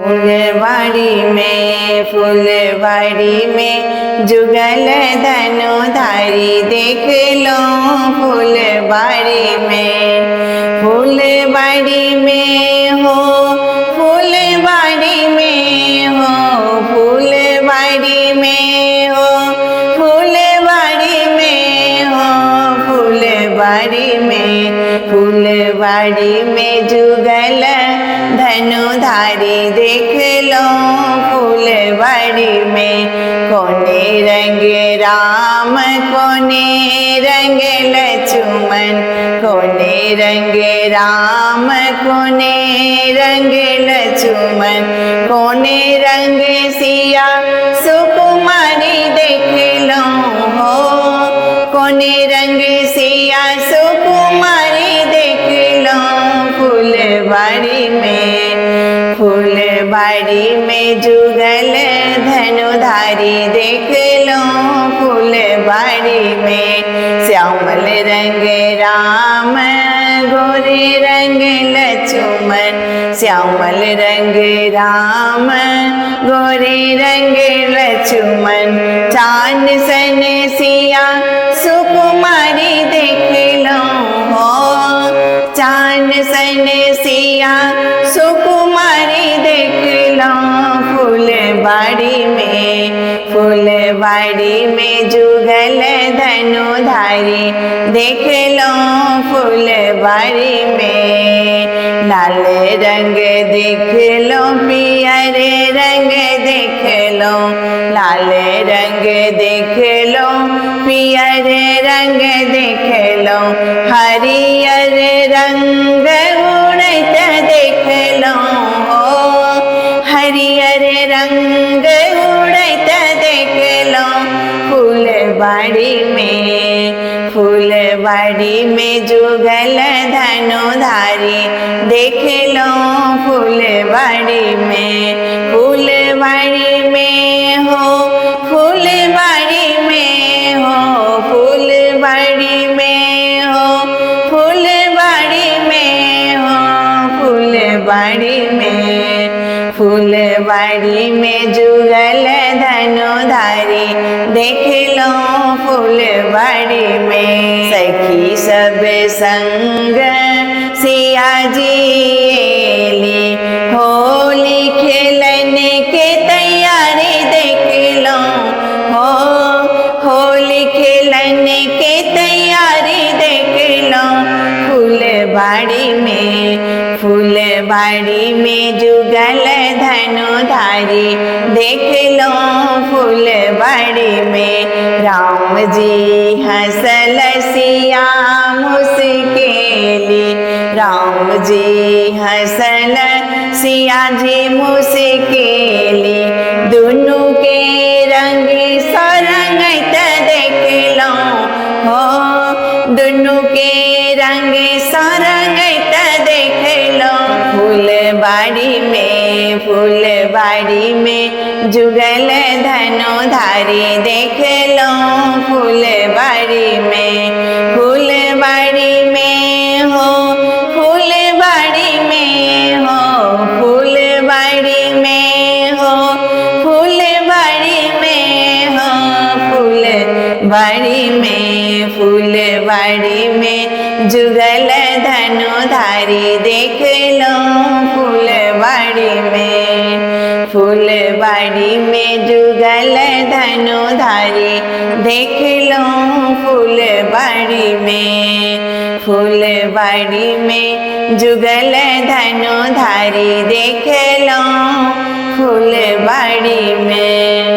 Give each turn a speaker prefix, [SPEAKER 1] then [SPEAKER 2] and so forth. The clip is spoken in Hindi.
[SPEAKER 1] फुलवाड़ी में जुगल धनुधारी देख लो फुलवाड़ी में हो फुलवाड़ी में हो फुलवाड़ी में हो फुलवाड़ी में हो फुलवाड़ी में जुगल धनुधारी देख लो फुलवाड़ी में कोने रंग राम कोने रंग लक्ष्मण कोने रंग राम कोने रंग लक्ष्मण कोने रंग सिया सुकुमारी देख लो हो कोने रंग सिया सुकुमारी देख लो फुलवाड़ी में जुगल धनुधारी देख लो फुलवाड़ी में श्यामल रंग राम गोरे रंग लक्ष्मण श्यामल रंग राम गोरे रंग लक्ष्मण चांद सन सिया सुकुमारी देख लो हो चांद सन सिया सुकुमारी देख लो फुलवाड़ी में जुगल धनुधारी देख लो फुलवाड़ी में लाल रंग देख लो पियर रंग देख लो लाल रंग देख लो पियर रंग देख लो हरियर रंग उड़त देख लो हरियर रंग उड़त देख लो फुलवाड़ी में जुगल धनुधारी देख लो फुलवाड़ी में हो फुलवाड़ी में हो फुलवाड़ी में हो फुलवाड़ी में जुगल धनुधारी देख लो फुलवाड़ी में सखी सब संग सिया जी एली होली खेलने के तैयारी देख लो हो होली खेलने के तैयारी देख लो फुलवाड़ी में जुगल धनुधारी देख लो फुलवाड़ी में राम जी हंसल सिया मुस्केली राम जी हंसल सिया जी मुस्केली दोनों के रंग सरंगत देख लो हो दोनों के रंग सरंगत देख लो फुलवाड़ी में जुगल धनुधारी देख लो फुलवाड़ी में हो फुलवाड़ी में हो फुलवाड़ी में फुलवाड़ी में जुगल धनुधारी देख लो फुलवाड़ी में जुगल धनुधारी देख लो फुलवाड़ी में जुगल धनुधारी देख लो फुलवाड़ी में।